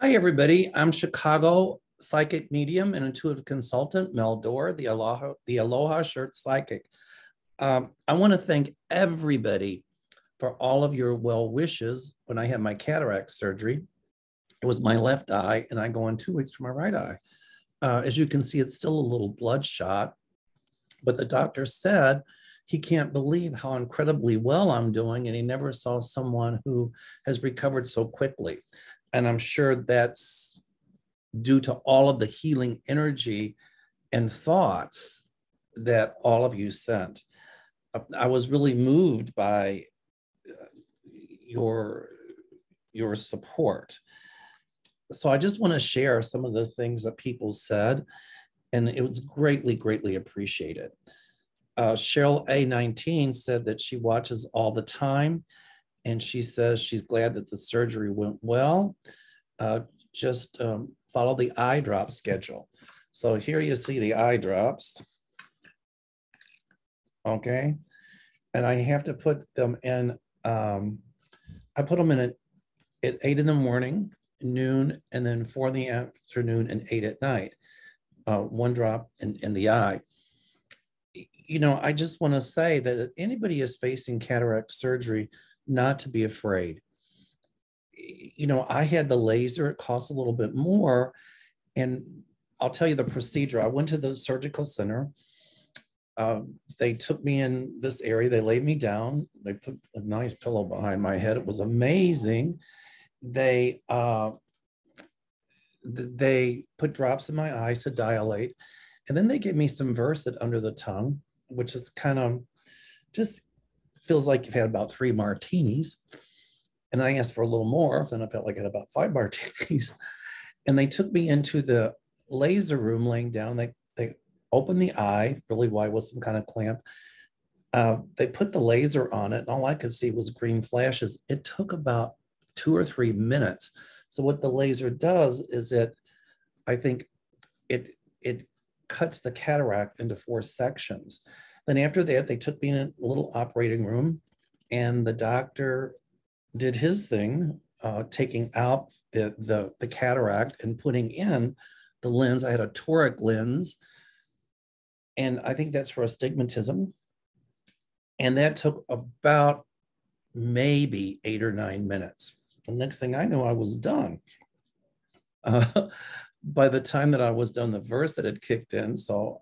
Hi, everybody. I'm Chicago psychic medium and intuitive consultant Mel Dorr, the Aloha Shirt Psychic. I want to thank everybody for all of your well wishes when I had my cataract surgery. It was my left eye, and I go in 2 weeks for my right eye. As you can see, it's still a little bloodshot, but the doctor said he can't believe how incredibly well I'm doing, and he never saw someone who has recovered so quickly. And I'm sure that's due to all of the healing energy and thoughts that all of you sent. I was really moved by your your support. So I just want to share some of the things that people said, and it was greatly appreciated. Cheryl A19 said that she watches all the time, and she says she's glad that the surgery went well. Just follow the eye drop schedule. So here you see the eye drops. Okay. And I have to put them in, I put them in at 8 in the morning, noon, and then 4 in the afternoon and 8 at night. One drop in the eye. You know, I just want to say that if anybody is facing cataract surgery, not to be afraid. You know, I had the laser, it costs a little bit more. And I'll tell you the procedure. I went to the surgical center. They took me in this area. They laid me down. They put a nice pillow behind my head. It was amazing. They put drops in my eyes to dilate. And then they gave me some Versed under the tongue, which is kind of just feels like you've had about 3 martinis. And I asked for a little more. Then I felt like I had about 5 martinis. And they took me into the laser room laying down. They opened the eye really wide with some kind of clamp. They put the laser on it, and all I could see was green flashes. It took about 2 or 3 minutes. So what the laser does is I think it cuts the cataract into 4 sections. Then after that, they took me in a little operating room, and the doctor did his thing, taking out the cataract and putting in the lens. I had a toric lens, and I think that's for astigmatism. And that took about maybe 8 or 9 minutes. The next thing I knew, I was done. By the time that I was done, the Versed had kicked in. So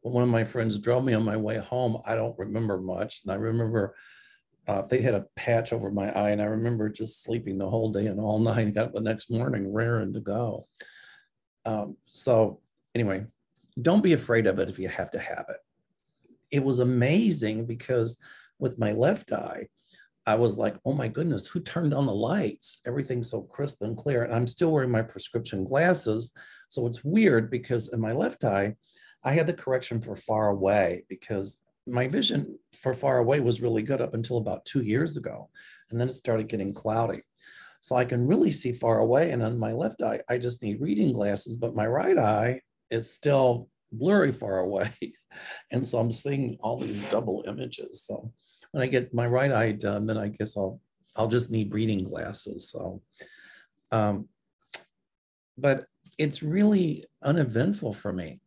one of my friends drove me on my way home. I don't remember much. And I remember they had a patch over my eye, and I remember just sleeping the whole day and all night. Got up the next morning raring to go. So anyway, don't be afraid of it if you have to have it. It was amazing because with my left eye, I was like, oh my goodness, who turned on the lights? Everything's so crisp and clear. And I'm still wearing my prescription glasses. So it's weird because in my left eye, I had the correction for far away because my vision for far away was really good up until about 2 years ago. And then it started getting cloudy. So I can really see far away. And on my left eye, I just need reading glasses, but my right eye is still blurry far away. And so I'm seeing all these double images. So when I get my right eye done, then I guess I'll just need reading glasses. So, but it's really uneventful for me.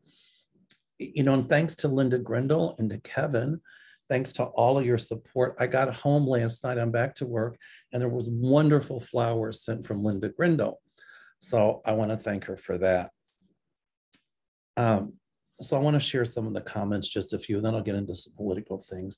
You know, and thanks to Linda Grindle and to Kevin, thanks to all of your support. I got home last night, I'm back to work, and there was wonderful flowers sent from Linda Grindle. So I want to thank her for that. So I want to share some of the comments, just a few, and then I'll get into some political things.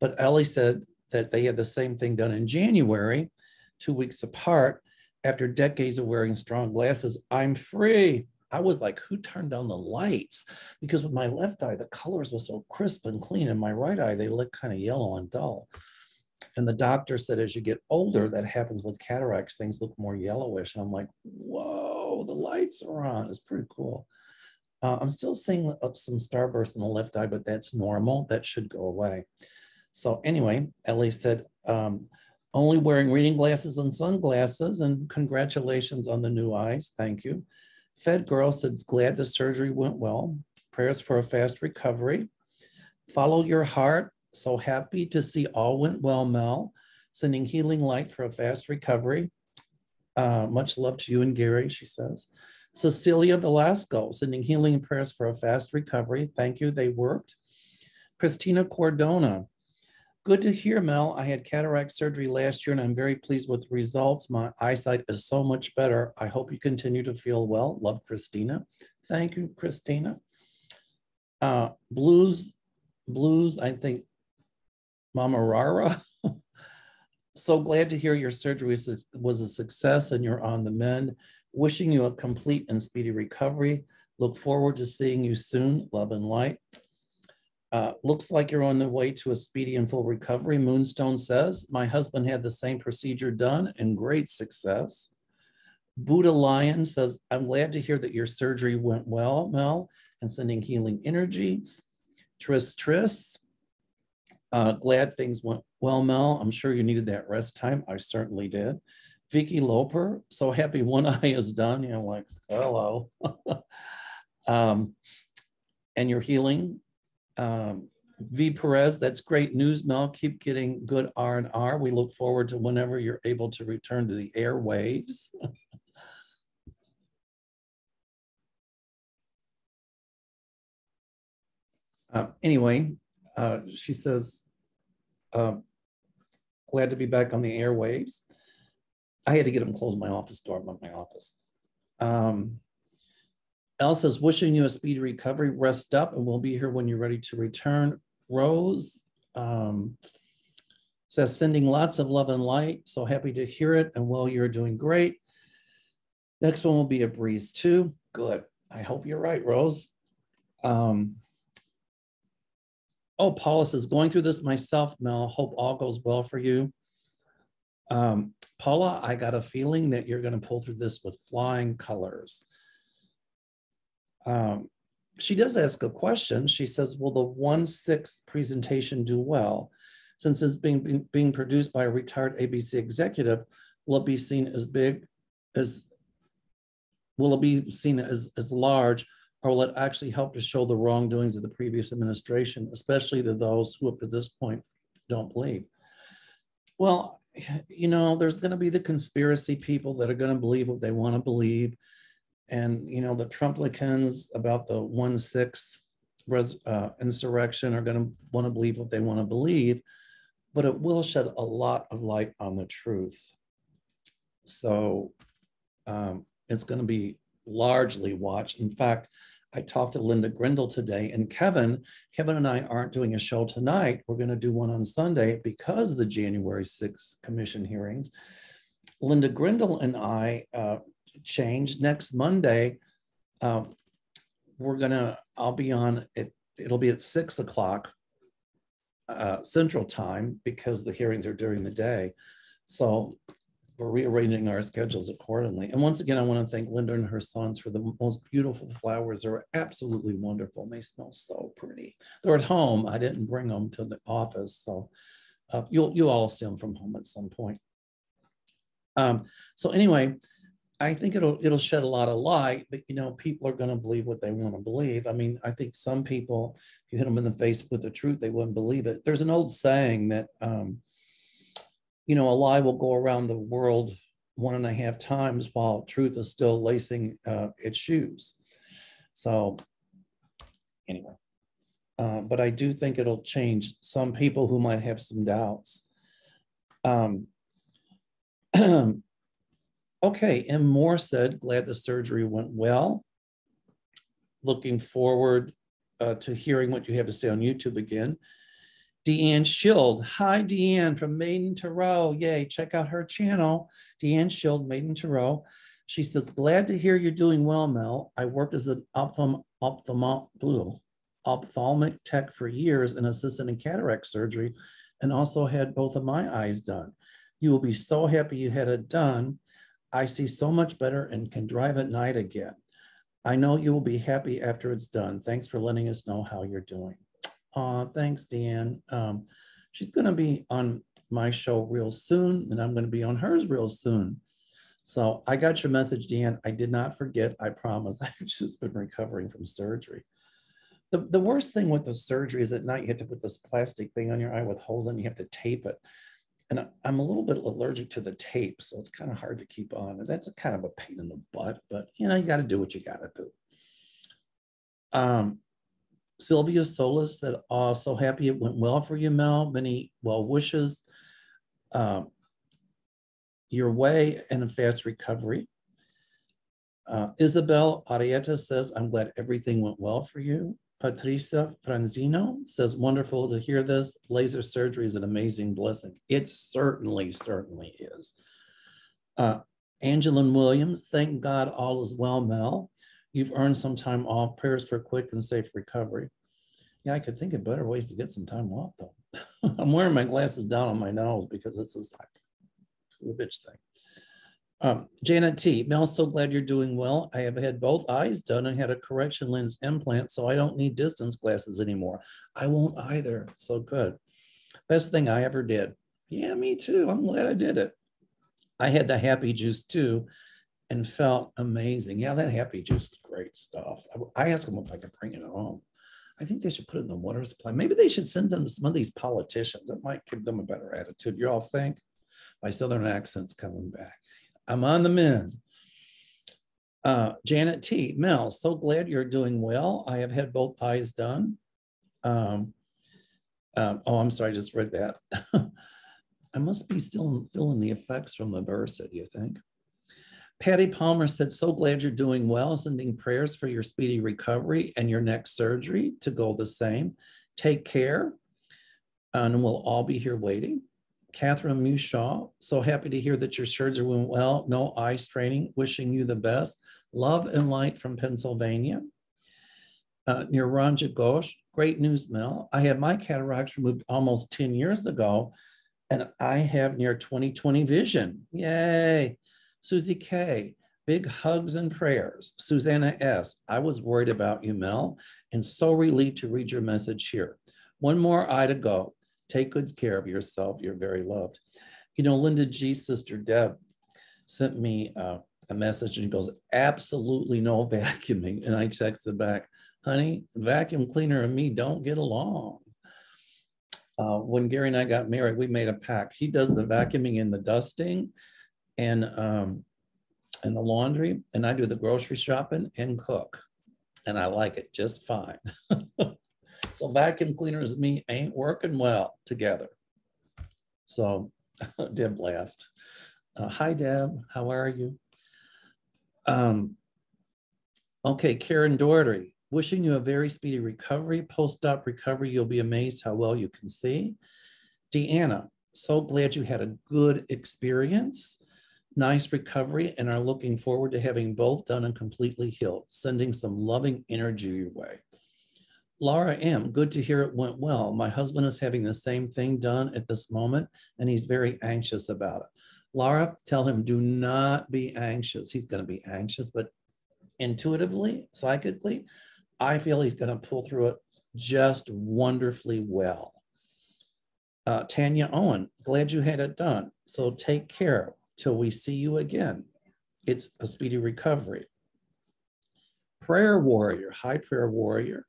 But Ellie said that they had the same thing done in January, 2 weeks apart. After decades of wearing strong glasses, I'm free. I was like, who turned down the lights? Because with my left eye, the colors were so crisp and clean. In my right eye, they look kind of yellow and dull. And the doctor said, as you get older, that happens with cataracts, things look more yellowish. And I'm like, whoa, the lights are on. It's pretty cool. I'm still seeing some starburst in the left eye, but that's normal. That should go away. So anyway, Ellie said, only wearing reading glasses and sunglasses, and congratulations on the new eyes. Thank you. Fed Girl said, glad the surgery went well. Prayers for a fast recovery. Follow your heart. So happy to see all went well, Mel. Sending healing light for a fast recovery. Much love to you and Gary, she says. Cecilia Velasco, sending healing prayers for a fast recovery. Thank you, they worked. Christina Cordona, good to hear, Mel. I had cataract surgery last year and I'm very pleased with the results. My eyesight is so much better. I hope you continue to feel well. Love, Christina. Thank you, Christina. Blues, I think, Mama Rara. So glad to hear your surgery was a success and you're on the mend. Wishing you a complete and speedy recovery. Look forward to seeing you soon. Love and light. Looks like you're on the way to a speedy and full recovery. Moonstone says, my husband had the same procedure done and great success. Buddha Lion says, I'm glad to hear that your surgery went well, Mel, and sending healing energy. Tris, glad things went well, Mel. I'm sure you needed that rest time. I certainly did. Vicky Loper, so happy one eye is done. You know, like, hello. And you're healing. V Perez, that's great news, Mel. Keep getting good R&R. We look forward to whenever you're able to return to the airwaves. Anyway, she says, glad to be back on the airwaves. I had to get him to close my office door. I'm at my office. Elle says, wishing you a speedy recovery. Rest up and we'll be here when you're ready to return. Rose says, sending lots of love and light. So happy to hear it. And well, you're doing great. Next one will be a breeze too. Good. I hope you're right, Rose. Paula says, going through this myself, Mel. Hope all goes well for you. Paula, I got a feeling that you're going to pull through this with flying colors. She does ask a question. She says, will the 1/6 presentation do well? Since it's being produced by a retired ABC executive, will it be seen as big as, will it be seen as large, or will it actually help to show the wrongdoings of the previous administration, especially to those who up to this point don't believe? Well, you know, there's going to be the conspiracy people that are going to believe what they want to believe. And, you know, the Trumplicans about the 1/6 insurrection are going to want to believe what they want to believe, but it will shed a lot of light on the truth. So it's going to be largely watched. In fact, I talked to Linda Grindle today, and Kevin and I aren't doing a show tonight. We're going to do one on Sunday because of the January 6th commission hearings. Linda Grindle and I changed. Next Monday, I'll be on it. It'll be at 6 o'clock Central Time because the hearings are during the day. So we're rearranging our schedules accordingly. And once again, I want to thank Linda and her sons for the most beautiful flowers. They're absolutely wonderful. And they smell so pretty. They're at home. I didn't bring them to the office. So you'll all see them from home at some point. So anyway, I think it'll shed a lot of light, but you know, people are going to believe what they want to believe. I mean, I think some people, if you hit them in the face with the truth, they wouldn't believe it. There's an old saying that, you know, a lie will go around the world 1.5 times while truth is still lacing its shoes. So anyway, but I do think it'll change some people who might have some doubts. Okay, M. Moore said, glad the surgery went well. Looking forward to hearing what you have to say on YouTube again. Deanne Schild. Hi, Deanne from Maiden to Row. Yay, check out her channel. Deanne Schild, Maiden to Row. She says, glad to hear you're doing well, Mel. I worked as an ophthalmic tech for years and assisted in cataract surgery and also had both of my eyes done. You will be so happy you had it done. I see so much better and can drive at night again. I know you will be happy after it's done. Thanks for letting us know how you're doing. Thanks, Deanne. She's going to be on my show real soon, and I'm going to be on hers real soon. So I got your message, Deanne. I did not forget, I promise. I've just been recovering from surgery. The worst thing with the surgery is at night you have to put this plastic thing on your eye with holes in it. You have to tape it. And I'm a little bit allergic to the tape, so it's kind of hard to keep on. And that's a kind of a pain in the butt, but you know, you got to do what you got to do. Sylvia Solis said, oh, so happy it went well for you, Mel. Many well wishes your way and a fast recovery. Isabel Arieta says, I'm glad everything went well for you. Patricia Franzino says, wonderful to hear this. Laser surgery is an amazing blessing. It certainly is. Angeline Williams, thank God all is well, Mel. You've earned some time off. Prayers for quick and safe recovery. Yeah, I could think of better ways to get some time off, though. I'm wearing my glasses down on my nose because this is like a bitch thing. Janet T. Mel, so glad you're doing well. I have had both eyes done and had a correction lens implant, so I don't need distance glasses anymore. I won't either. So good. Best thing I ever did. Yeah, me too. I'm glad I did it. I had the happy juice too and felt amazing. Yeah, that happy juice is great stuff. I asked them if I could bring it home. I think they should put it in the water supply. Maybe they should send them to some of these politicians. That might give them a better attitude. You all think? My Southern accent's coming back. I'm on the mend. Janet T. Mel, so glad you're doing well. I have had both eyes done. Oh, I'm sorry, I just read that. I must be still feeling the effects from the Versa, do you think? Patty Palmer said, so glad you're doing well, sending prayers for your speedy recovery and your next surgery to go the same. Take care, and we'll all be here waiting. Catherine Mushaw, so happy to hear that your surgery went well. No eye straining, wishing you the best. Love and light from Pennsylvania. Niranja Ghosh, great news, Mel. I had my cataracts removed almost 10 years ago, and I have near 20/20 vision. Yay. Susie K, big hugs and prayers. Susanna S, I was worried about you, Mel, and so relieved to read your message here. One more eye to go. Take good care of yourself. You're very loved. You know, Linda G's sister Deb sent me a message and goes, absolutely no vacuuming. And I texted back, honey, vacuum cleaner and me don't get along. When Gary and I got married, we made a pact. He does the vacuuming and the dusting and the laundry, and I do the grocery shopping and cook. And I like it just fine. So vacuum cleaners and me ain't working well together. So Deb laughed. Hi, Deb. How are you? Okay, Karen Doherty. Wishing you a very speedy recovery. Post-op recovery, you'll be amazed how well you can see. Deanna, so glad you had a good experience. Nice recovery and are looking forward to having both done and completely healed. Sending some loving energy your way. Laura M, good to hear it went well. My husband is having the same thing done at this moment, and he's very anxious about it. Laura, tell him do not be anxious. He's going to be anxious, but intuitively, psychically, I feel he's going to pull through it just wonderfully well. Tanya Owen, glad you had it done. So take care till we see you again. It's a speedy recovery. Prayer warrior, hi prayer warrior.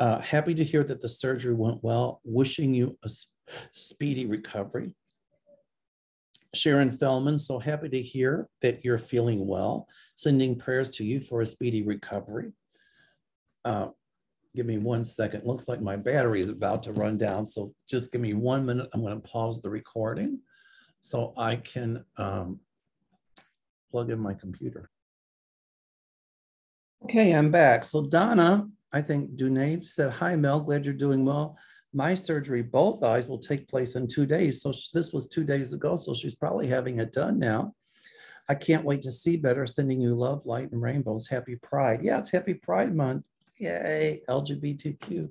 Happy to hear that the surgery went well. Wishing you a speedy recovery. Sharon Fellman, so happy to hear that you're feeling well. Sending prayers to you for a speedy recovery. Give me 1 second. Looks like my battery is about to run down. So just give me 1 minute. I'm going to pause the recording so I can plug in my computer. Okay, I'm back. So Donna, I think Dunave said, hi, Mel, glad you're doing well. My surgery, both eyes, will take place in 2 days. So this was 2 days ago. So she's probably having it done now. I can't wait to see better. Sending you love, light, and rainbows. Happy Pride. Yeah, it's Happy Pride Month. Yay, LGBTQ.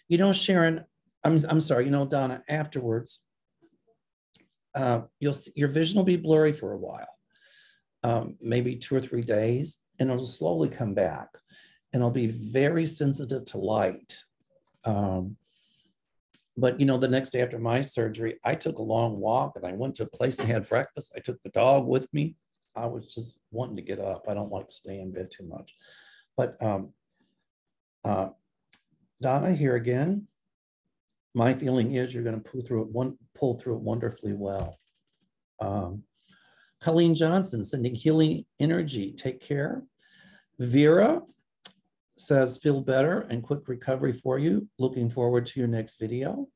You know, Sharon, I'm sorry, you know, Donna, afterwards, your vision will be blurry for a while, maybe 2 or 3 days, and it'll slowly come back. And it'll be very sensitive to light. But you know, the next day after my surgery, I took a long walk and I went to a place and had breakfast. I took the dog with me. I was just wanting to get up. I don't like to stay in bed too much. But Donna here again. My feeling is you're going to pull through it wonderfully well. Colleen Johnson sending healing energy. Take care. Vera says, feel better and quick recovery for you. Looking forward to your next video.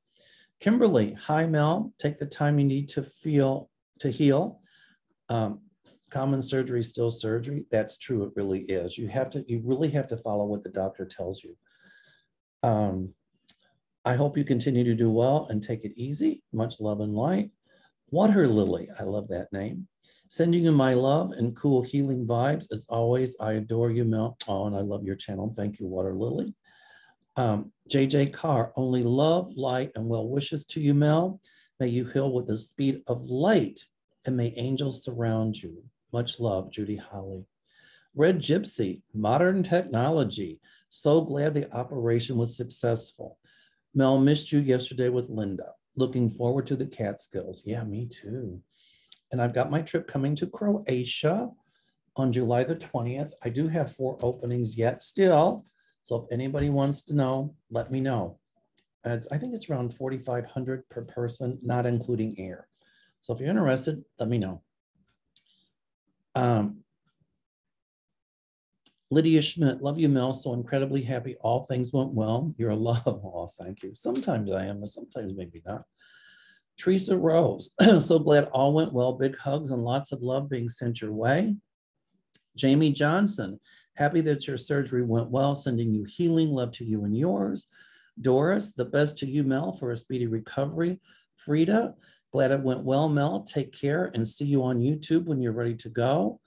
Kimberly, hi Mel, take the time you need to heal. Common surgery is still surgery. That's true, it really is. You really have to follow what the doctor tells you. I hope you continue to do well and take it easy. Much love and light. Water Lily, I love that name. Sending you my love and cool healing vibes. As always, I adore you, Mel. Oh, and I love your channel. Thank you, Water Lily. JJ Carr, only love, light, and well wishes to you, Mel. May you heal with the speed of light, and may angels surround you. Much love, Judy Holly. Red Gypsy, modern technology. So glad the operation was successful. Mel, missed you yesterday with Linda. Looking forward to the Catskills. Yeah, me too. And I've got my trip coming to Croatia on July the 20th. I do have 4 openings yet still. So if anybody wants to know, let me know. I think it's around $4,500 per person, not including air. So if you're interested, let me know. Lydia Schmidt, love you, Mel. So incredibly happy all things went well. You're a love. Oh, thank you. Sometimes I am, but sometimes maybe not. Teresa Rose, so glad all went well. Big hugs and lots of love being sent your way. Jamie Johnson, happy that your surgery went well. Sending you healing, love to you and yours. Doris, the best to you, Mel, for a speedy recovery. Frida, glad it went well, Mel. Take care and see you on YouTube when you're ready to go.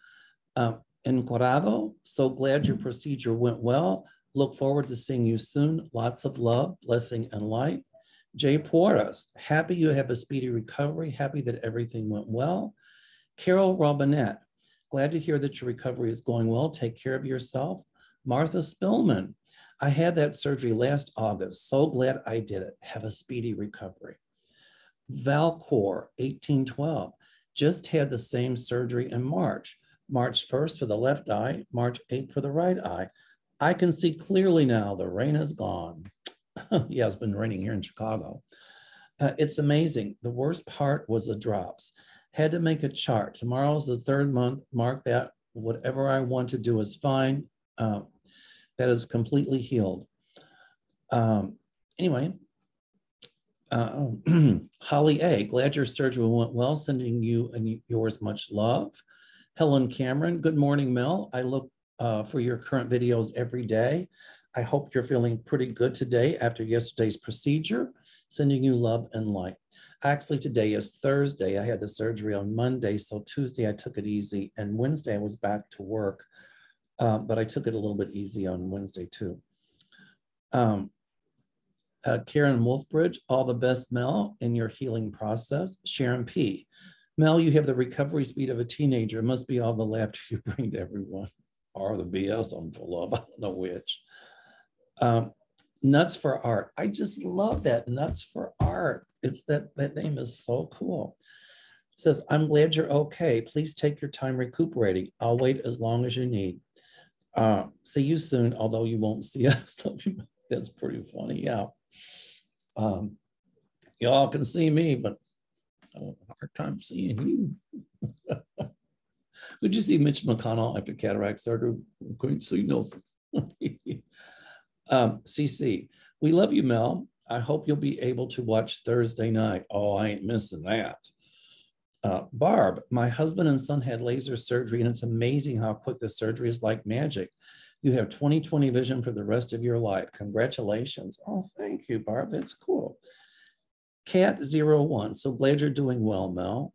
Encorado, so glad your procedure went well. Look forward to seeing you soon. Lots of love, blessing, and light. Jay Porras, happy you have a speedy recovery. Happy that everything went well. Carol Robinette, glad to hear that your recovery is going well. Take care of yourself. Martha Spillman, I had that surgery last August. So glad I did it. Have a speedy recovery. Valcor 1812, just had the same surgery in March. March 1st for the left eye, March 8th for the right eye. I can see clearly now, the rain is gone. Yeah, it's been raining here in Chicago. It's amazing. The worst part was the drops. Had to make a chart. Tomorrow's the 3rd month. Mark that. Whatever I want to do is fine. That is completely healed. Anyway, Holly A, glad your surgery went well. Sending you and yours much love. Helen Cameron, good morning, Mel. I look for your current videos every day. I hope you're feeling pretty good today after yesterday's procedure. Sending you love and light. Actually, today is Thursday. I had the surgery on Monday, so Tuesday I took it easy, and Wednesday I was back to work, but I took it a little bit easy on Wednesday too. Karen Wolfbridge, all the best, Mel, in your healing process. Sharon P. Mel, you have the recovery speed of a teenager. It must be all the laughter you bring to everyone, or the BS I'm full of. I don't know which. Nuts for Art. I just love that. Nuts for Art. It's that name is so cool. It says, I'm glad you're okay. Please take your time recuperating. I'll wait as long as you need. See you soon, although you won't see us. That's pretty funny. Yeah. Y'all can see me, but I have a hard time seeing you. Could you see Mitch McConnell after cataract surgery? Couldn't see nothing. CC, we love you, Mel. I hope you'll be able to watch Thursday night. Oh, I ain't missing that. Barb, my husband and son had laser surgery, and it's amazing how quick the surgery is like magic. You have 20/20 vision for the rest of your life. Congratulations. Oh, thank you, Barb. That's cool. Cat01, so glad you're doing well, Mel.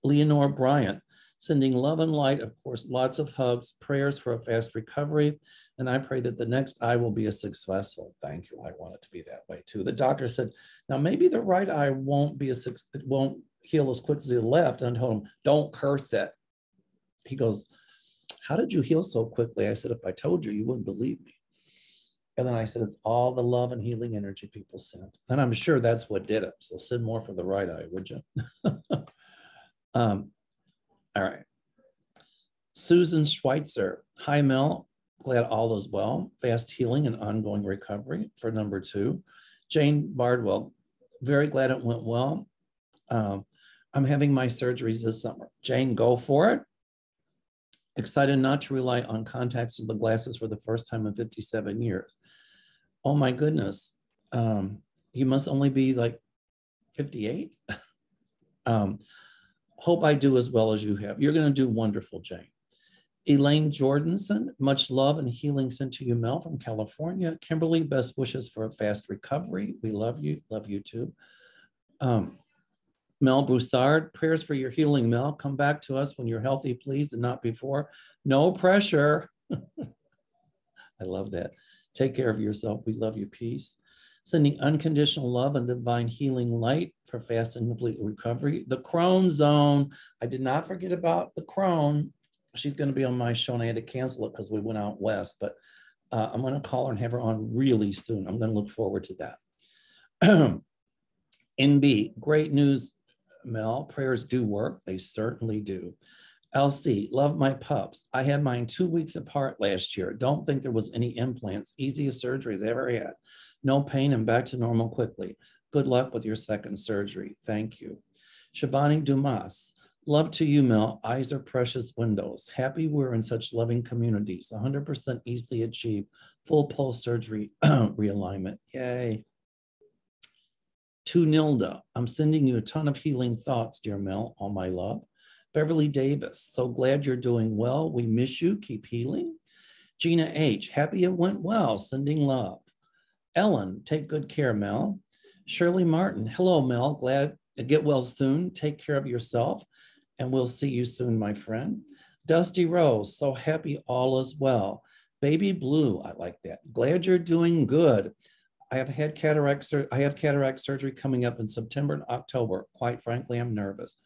Leonore Bryant, sending love and light, of course, lots of hugs, prayers for a fast recovery. And I pray that the next eye will be a successful. Thank you. I want it to be that way too. The doctor said, now maybe the right eye won't heal as quick as the left. And I told him, don't curse it. He goes, how did you heal so quickly? I said, if I told you, you wouldn't believe me. And then I said, it's all the love and healing energy people sent. And I'm sure that's what did it. So send more for the right eye, would you? All right. Susan Schweitzer. Hi, Mel. Glad all is well. Fast healing and ongoing recovery for number 2. Jane Bardwell. Very glad it went well. I'm having my surgeries this summer. Jane, go for it. Excited not to rely on contacts or the glasses for the first time in 57 years. Oh my goodness. You must only be like 58. Hope I do as well as you have. You're going to do wonderful, Jane. Elaine Jordanson, much love and healing sent to you, Mel, from California. Kimberly, best wishes for a fast recovery. We love you too. Mel Broussard, prayers for your healing, Mel. Come back to us when you're healthy, please, and not before. No pressure. I love that. Take care of yourself. We love you. Peace. Sending unconditional love and divine healing light for fast and complete recovery. The Crone Zone. I did not forget about the Crone. She's going to be on my show, and I had to cancel it because we went out west, but I'm going to call her and have her on really soon. I'm going to look forward to that. NB, great news, Mel. Prayers do work. They certainly do. LC, love my pups. I had mine 2 weeks apart last year. Don't think there was any implants. Easiest surgeries I ever had. No pain and back to normal quickly. Good luck with your second surgery. Thank you. Shabani Dumas, love to you, Mel. Eyes are precious windows. Happy we're in such loving communities. 100% easily achieved. Full pulse surgery realignment. Yay. To Nilda, I'm sending you a ton of healing thoughts, dear Mel. All my love. Beverly Davis, so glad you're doing well. We miss you. Keep healing. Gina H, happy it went well. Sending love. Ellen, take good care, Mel. Shirley Martin, hello, Mel. Glad to get well soon. Take care of yourself, and we'll see you soon, my friend. Dusty Rose, so happy all is well. Baby Blue, I like that. Glad you're doing good. I have cataract surgery coming up in September and October. Quite frankly, I'm nervous.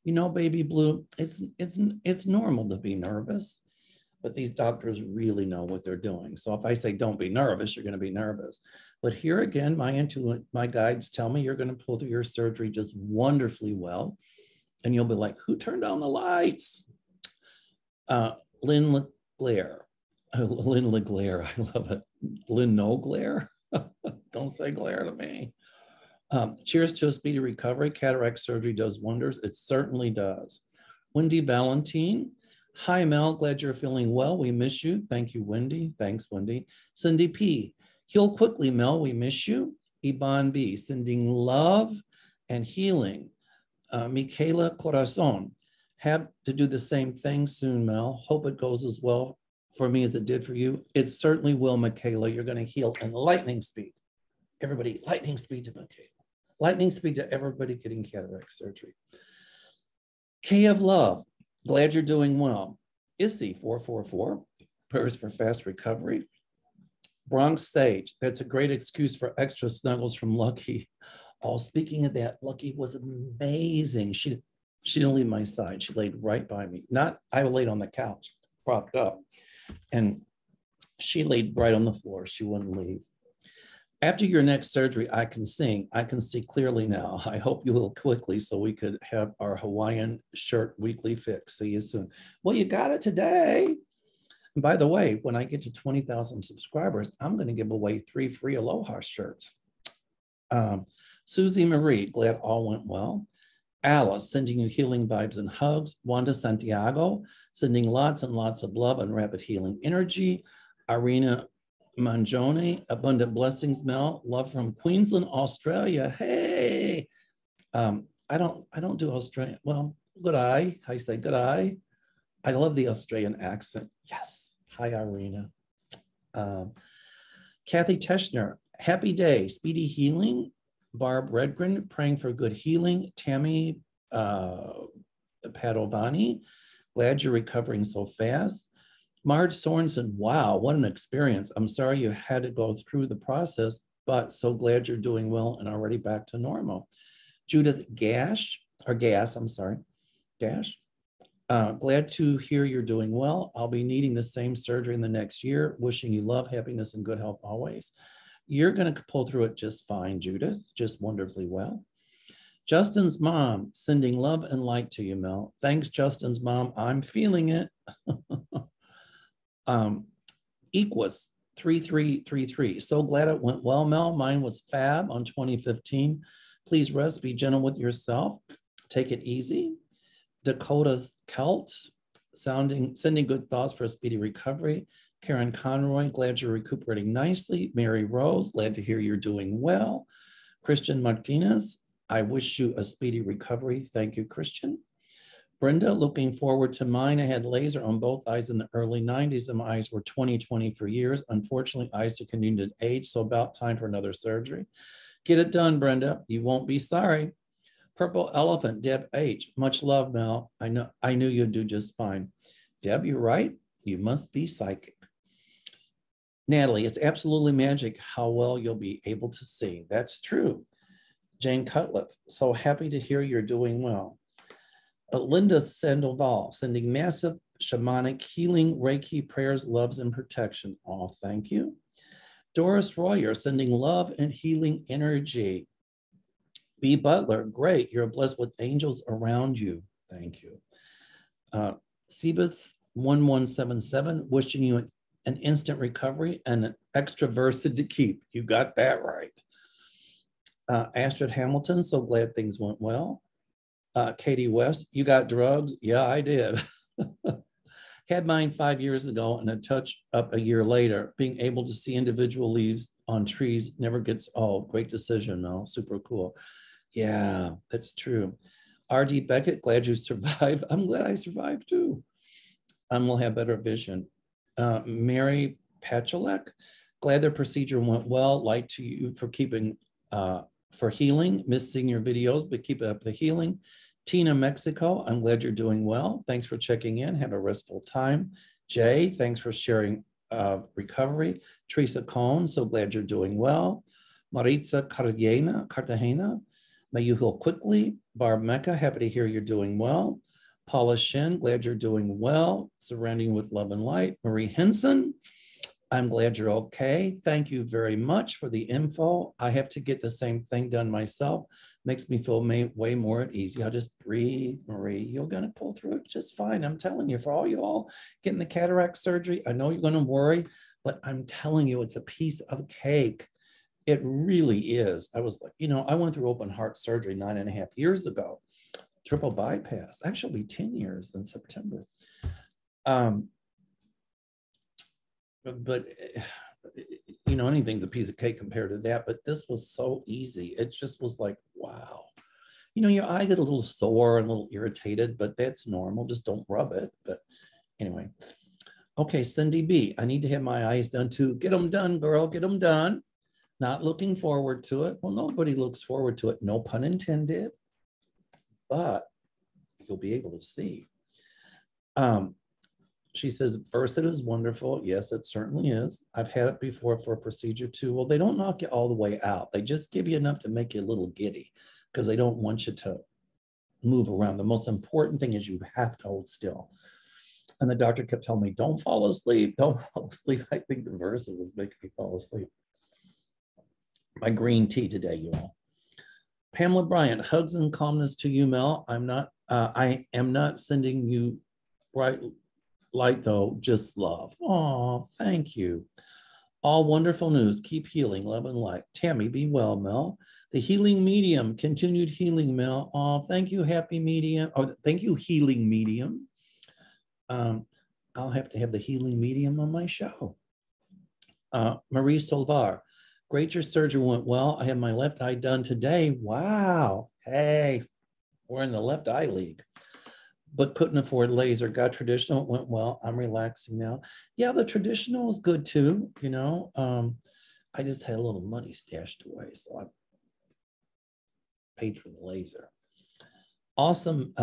You know, Baby Blue, it's normal to be nervous, but these doctors really know what they're doing. So if I say don't be nervous, you're going to be nervous. But here again, my guides tell me you're going to pull through your surgery just wonderfully well, and you'll be like, who turned on the lights? Lynn LeGlaire. Lynn LeGlaire, I love it. Lynn No Glare. Don't say glare to me. Cheers to a speedy recovery. Cataract surgery does wonders. It certainly does. Wendy Valentine. Hi, Mel. Glad you're feeling well. We miss you. Thank you, Wendy. Thanks, Wendy. Cindy P. Heal quickly, Mel. We miss you. Iban B. Sending love and healing. Michaela Corazon. Have to do the same thing soon, Mel. Hope it goes as well for me as it did for you. It certainly will, Michaela. You're going to heal in lightning speed. Everybody, lightning speed to Michaela. Lightning speed to everybody getting cataract surgery. K of Love. Glad you're doing well. Issy 444. Prayers for fast recovery. Bronx Sage. That's a great excuse for extra snuggles from Lucky. Oh, speaking of that, Lucky was amazing. She didn't leave my side. She laid right by me. I laid on the couch, propped up, and she laid right on the floor. She wouldn't leave. After your next surgery, I can sing. I can see clearly now. I hope you will quickly so we could have our Hawaiian shirt weekly fix. See you soon. Well, you got it today. And by the way, when I get to 20,000 subscribers, I'm going to give away 3 free Aloha shirts. Susie Marie, glad all went well. Alice, sending you healing vibes and hugs. Wanda Santiago, sending lots and lots of love and rapid healing energy. Irina Mangione, abundant blessings, Mel. Love from Queensland, Australia. Hey, I don't do Australian. Well, good eye. How you say good eye? I love the Australian accent. Yes. Hi, Irina. Kathy Teschner, happy day, speedy healing. Barb Redgren, praying for good healing. Tammy Padovani, glad you're recovering so fast. Marge Sorensen, wow, what an experience. I'm sorry you had to go through the process, but so glad you're doing well and already back to normal. Judith Gash, glad to hear you're doing well. I'll be needing the same surgery in the next year. Wishing you love, happiness, and good health always. You're going to pull through it just fine, Judith, just wonderfully well. Justin's mom, sending love and light to you, Mel. Thanks, Justin's mom. I'm feeling it. Equus 3333. So glad it went well, Mel. Mine was fab on 2015. Please rest, be gentle with yourself. Take it easy. Dakota's Celt, sending good thoughts for a speedy recovery. Karen Conroy, glad you're recuperating nicely. Mary Rose, glad to hear you're doing well. Christian Martinez, I wish you a speedy recovery. Thank you, Christian. Brenda, looking forward to mine. I had laser on both eyes in the early 90s and my eyes were 20/20 for years. Unfortunately, eyes are continuing to age, so about time for another surgery. Get it done, Brenda. You won't be sorry. Purple Elephant, Deb H. Much love, Mel. I knew you'd do just fine. Deb, you're right. You must be psychic. Natalie, it's absolutely magic how well you'll be able to see. That's true. Jane Cutliff, so happy to hear you're doing well. Linda Sandoval, sending massive shamanic healing, Reiki prayers, loves, and protection. Oh, thank you. Doris Royer, sending love and healing energy. B. Butler, great. You're blessed with angels around you. Thank you. Sebeth 1177, wishing you an instant recovery and an extra versed to keep. You got that right. Astrid Hamilton, so glad things went well. Katie West, you got drugs? Yeah, I did. Had mine 5 years ago and a touch up a year later. Being able to see individual leaves on trees never gets old. Great decision, Mel. Super cool. Yeah, that's true. R.D. Beckett, glad you survived. I'm glad I survived too. We'll have better vision. Mary Pachalek, glad the procedure went well. Light to you for keeping, for healing. Missing your videos, but keep up the healing. Tina Mexico, I'm glad you're doing well. Thanks for checking in. Have a restful time. Jay, thanks for sharing recovery. Teresa Cohn, so glad you're doing well. Maritza Cartagena, may you heal quickly. Barb Mecca, happy to hear you're doing well. Paula Shin, glad you're doing well. Surrounding with love and light. Marie Henson, I'm glad you're okay. Thank you very much for the info. I have to get the same thing done myself. Makes me feel way more at ease. I'll just breathe, Marie. You're going to pull through it just fine. I'm telling you, for all you all getting the cataract surgery, I know you're going to worry, but I'm telling you, it's a piece of cake. It really is. I was like, I went through open heart surgery 9.5 years ago, triple bypass. Actually, it'll be 10 years in September. But anything's a piece of cake compared to that, but this was so easy. It just was like, wow. Your eye get a little sore and a little irritated, but that's normal. Just don't rub it. But anyway. Okay, Cindy B, I need to have my eyes done too. Get them done, girl. Get them done. Not looking forward to it. Well, nobody looks forward to it. No pun intended. But you'll be able to see. She says, first, it is wonderful. Yes, it certainly is. I've had it before for a procedure too. Well, they don't knock you all the way out. They just give you enough to make you a little giddy because they don't want you to move around. The most important thing is you have to hold still. And the doctor kept telling me, don't fall asleep. Don't fall asleep. I think the Versa was making me fall asleep. My green tea today, you all. Pamela Bryant, hugs and calmness to you, Mel. I am not sending you bright light though, just love. Oh, thank you. All wonderful news. Keep healing, love and light. Tammy, be well, Mel. The healing medium, continued healing, Mel. Oh, thank you, happy medium. Oh, thank you, healing medium. I'll have to have the healing medium on my show. Marie Solvar, great, your surgery went well. I have my left eye done today. Wow. Hey, we're in the left eye league. But couldn't afford laser. Got traditional, it went well. I'm relaxing now. Yeah, the traditional is good too, I just had a little money stashed away, so I paid for the laser. Awesome,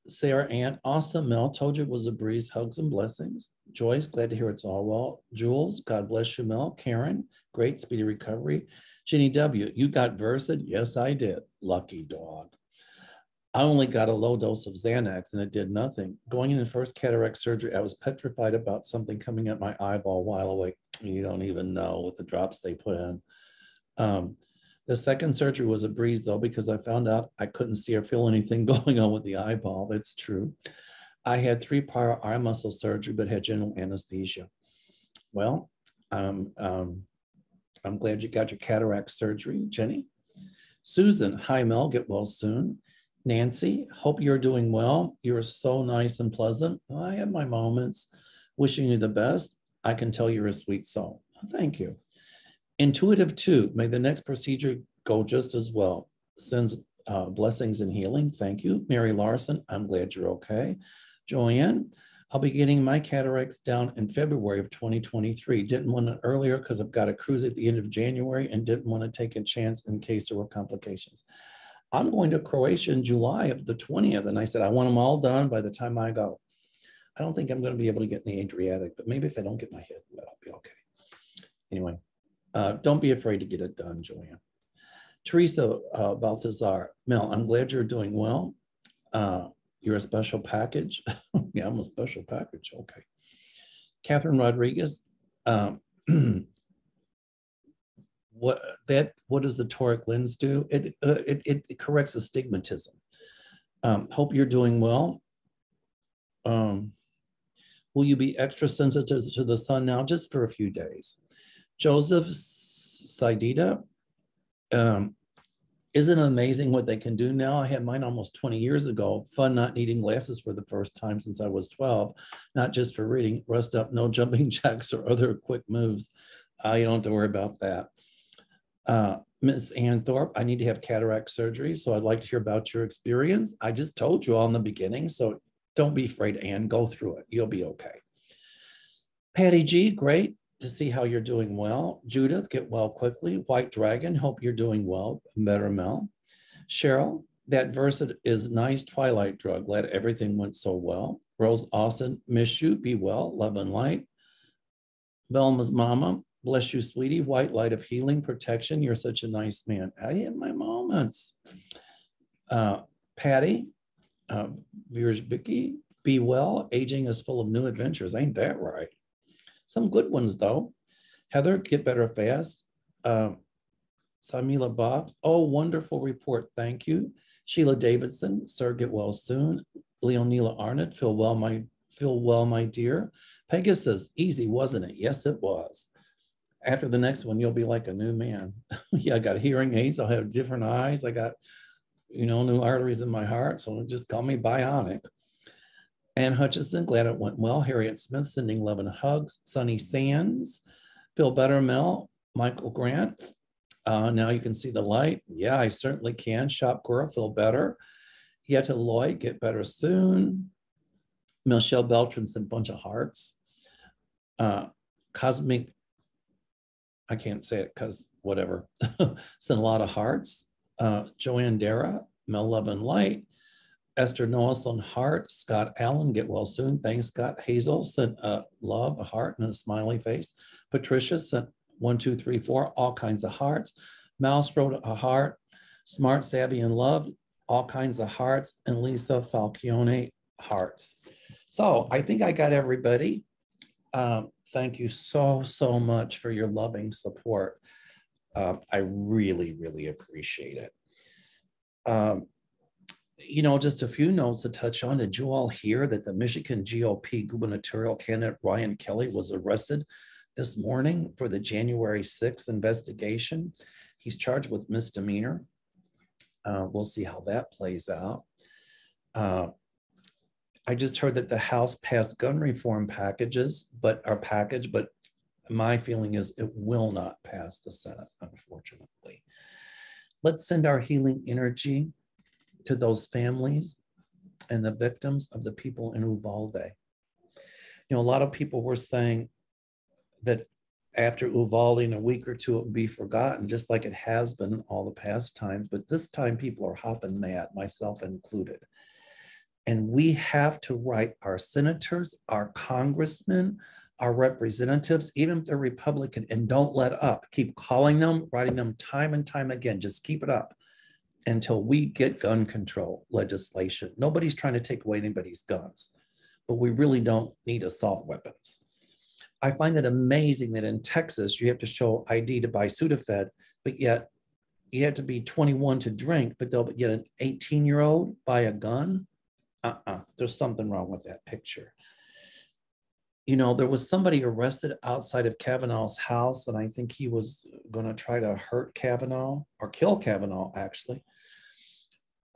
Sarah Ann. Awesome, Mel. Told you it was a breeze. Hugs and blessings. Joyce, glad to hear it's all well. Jules, God bless you, Mel. Karen, great, speedy recovery. Jenny W, you got Versed? Yes, I did. Lucky dog. I only got a low dose of Xanax and it did nothing. Going into first cataract surgery, I was petrified about something coming at my eyeball while awake. You don't even know with the drops they put in. The second surgery was a breeze though, because I found out I couldn't see or feel anything going on with the eyeball. That's true. I had 3 prior eye muscle surgery, but had general anesthesia. Well, I'm glad you got your cataract surgery, Jenny. Susan, hi Mel, get well soon. Nancy, hope you're doing well. You're so nice and pleasant. I have my moments. Wishing you the best. I can tell you're a sweet soul. Thank you. Intuitive 2, may the next procedure go just as well. Sends blessings and healing. Thank you. Mary Larson, I'm glad you're okay. Joanne, I'll be getting my cataracts down in February of 2023. Didn't want it earlier because I've got a cruise at the end of January and didn't want to take a chance in case there were complications. I'm going to Croatia in July of the 20th. And I said, I want them all done by the time I go. I don't think I'm going to be able to get in the Adriatic, but maybe if I don't get my head wet, I'll be okay. Anyway, don't be afraid to get it done, Joanne. Teresa Balthazar, Mel, I'm glad you're doing well. You're a special package. Yeah, I'm a special package. Okay. Catherine Rodriguez, what does the toric lens do? It corrects astigmatism. Hope you're doing well. Will you be extra sensitive to the sun now? Just for a few days. Joseph Saidita, isn't it amazing what they can do now? I had mine almost 20 years ago. Fun not needing glasses for the first time since I was 12, not just for reading. Rest up, no jumping jacks or other quick moves. You don't have to worry about that. Miss Ann Thorpe, I need to have cataract surgery, so I'd like to hear about your experience. I just told you all in the beginning, so don't be afraid, Ann. Go through it. You'll be okay. Patty G, great to see how you're doing well. Judith, get well quickly. White Dragon, hope you're doing well. Better Mel. Cheryl, that Versed is nice twilight drug. Glad everything went so well. Rose Austin, miss you. Be well. Love and light. Velma's mama, bless you, sweetie. White light of healing, protection. You're such a nice man. I have my moments. Patty, Vicky, be well. Aging is full of new adventures. Ain't that right? Some good ones, though. Heather, get better fast. Samila Bobs, oh, wonderful report. Thank you. Sheila Davidson, sir, get well soon. Leonila Arnott, feel well, my dear. Pegasus, easy, wasn't it? Yes, it was. After the next one, you'll be like a new man. Yeah, I got hearing aids. I'll have different eyes. I got, new arteries in my heart. So just call me bionic. Ann Hutchison, glad it went well. Harriet Smith, sending love and hugs. Sunny Sands, feel better, Mel. Michael Grant, now you can see the light. Yeah, I certainly can. Shop Girl, feel better. Yetta Lloyd, get better soon. Michelle Beltran, sent a bunch of hearts. Cosmic, I can't say it because whatever. Sent a lot of hearts. Joanne Dara, Mel Love and Light. Esther Noaslin, heart. Scott Allen, get well soon. Thanks, Scott. Hazel sent a love, a heart, and a smiley face. Patricia sent 1, 2, 3, 4, all kinds of hearts. Mouse wrote a heart. Smart, savvy, and love, all kinds of hearts. And Lisa Falcione, hearts. So I think I got everybody. Thank you so, so much for your loving support. I really, really appreciate it. Just a few notes to touch on. Did you all hear that the Michigan GOP gubernatorial candidate Ryan Kelly was arrested this morning for the January 6th investigation? He's charged with misdemeanor. We'll see how that plays out. I just heard that the House passed gun reform packages, but my feeling is it will not pass the Senate, unfortunately. Let's send our healing energy to those families and the victims of the people in Uvalde. A lot of people were saying that after Uvalde in a week or two, it would be forgotten, just like it has been all the past times. But this time people are hopping mad, myself included. And we have to write our senators, our congressmen, our representatives, even if they're Republican, and don't let up. Keep calling them, writing them time and time again. Just keep it up until we get gun control legislation. Nobody's trying to take away anybody's guns, but we really don't need assault weapons. I find it amazing that in Texas, you have to show ID to buy Sudafed, but yet you have to be 21 to drink, but they'll get an 18-year-old buy a gun. There's something wrong with that picture. You know, there was somebody arrested outside of Kavanaugh's house, and I think he was going to try to hurt Kavanaugh or kill Kavanaugh, actually.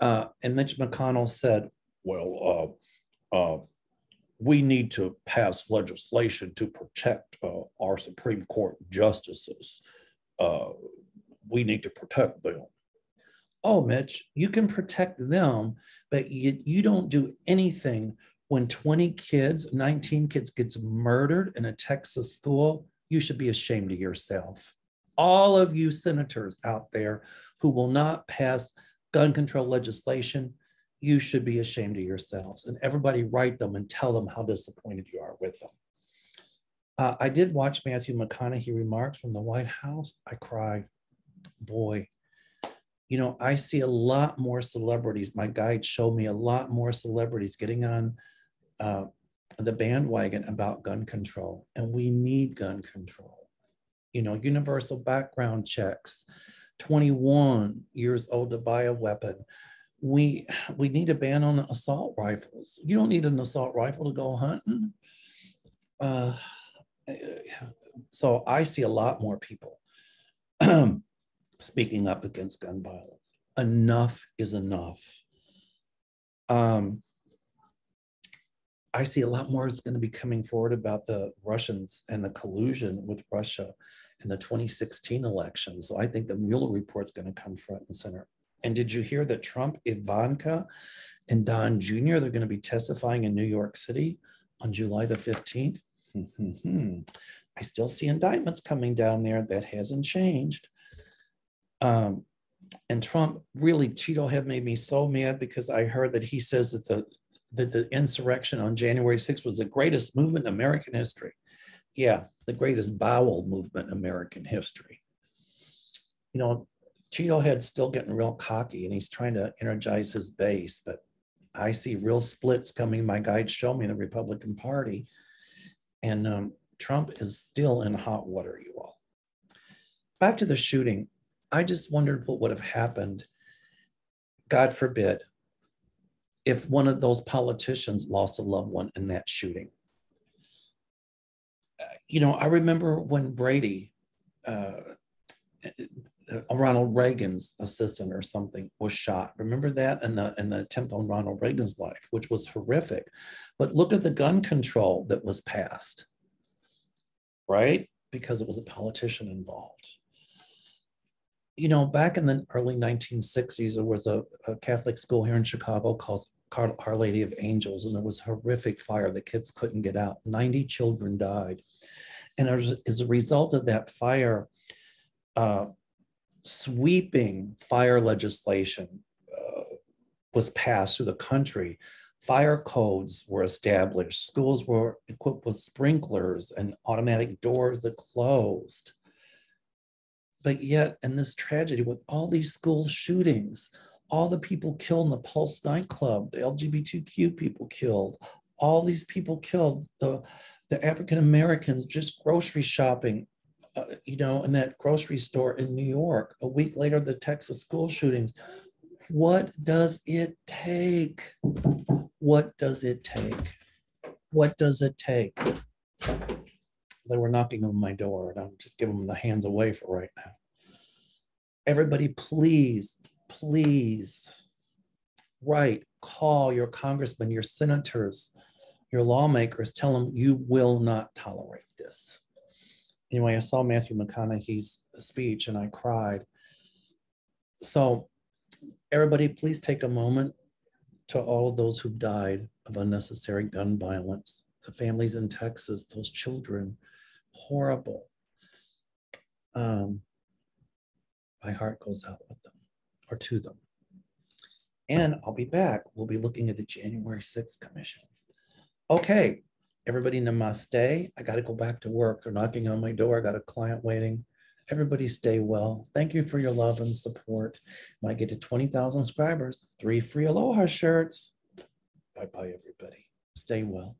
And Mitch McConnell said, well, we need to pass legislation to protect our Supreme Court justices. We need to protect them. Oh, Mitch, you can protect them, but you don't do anything when 20 kids, 19 kids gets murdered in a Texas school. You should be ashamed of yourself. All of you senators out there who will not pass gun control legislation, you should be ashamed of yourselves. And everybody write them and tell them how disappointed you are with them. I did watch Matthew McConaughey remarks from the White House. I cried. Boy, you know, I see a lot more celebrities. My guide showed me a lot more celebrities getting on the bandwagon about gun control. And we need gun control. You know, universal background checks, 21 years old to buy a weapon. We need a ban on assault rifles. You don't need an assault rifle to go hunting. So I see a lot more people speaking up against gun violence. Enough is enough. I see a lot more is going to be coming forward about the Russians and the collusion with Russia in the 2016 elections. So I think the Mueller report is going to come front and center. And did you hear that Trump, Ivanka, and Don Jr., they're going to be testifying in New York City on July the 15th? I still see indictments coming down there. That hasn't changed. And Trump, really, Cheeto Head made me so mad because I heard that he says that the insurrection on January 6th was the greatest movement in American history. Yeah, the greatest bowel movement in American history. You know, Cheeto Head's still getting real cocky and he's trying to energize his base, but I see real splits coming. My guides show me in the Republican Party. And Trump is still in hot water, you all. Back to the shooting. I just wondered what would have happened, God forbid, if one of those politicians lost a loved one in that shooting. You know, I remember when Brady, Ronald Reagan's assistant or something, was shot. Remember that? And the attempt on Ronald Reagan's life, which was horrific. But look at the gun control that was passed, right? Because it was a politician involved. You know, back in the early 1960s, there was a Catholic school here in Chicago called Our Lady of Angels, and there was horrific fire. The kids couldn't get out. 90 children died. And as a result of that fire, sweeping fire legislation was passed through the country. Fire codes were established. Schools were equipped with sprinklers and automatic doors that closed. But yet, in this tragedy, with all these school shootings, all the people killed in the Pulse nightclub, the LGBTQ people killed, all these people killed, the African Americans just grocery shopping, you know, in that grocery store in New York. A week later, the Texas school shootings. What does it take? What does it take? What does it take? They were knocking on my door, and I'm just giving them the hands away for right now. Everybody, please, please write, call your congressmen, your senators, your lawmakers, tell them you will not tolerate this. Anyway, I saw Matthew McConaughey's speech and I cried. So everybody, please take a moment to all of those who died of unnecessary gun violence, the families in Texas, those children, horrible. My heart goes out with them or to them. And I'll be back. We'll be looking at the January 6th commission. Okay, everybody, namaste. I got to go back to work. They're knocking on my door. I got a client waiting. Everybody stay well. Thank you for your love and support. When I get to 20,000 subscribers, 3 free Aloha shirts. Bye-bye, everybody. Stay well.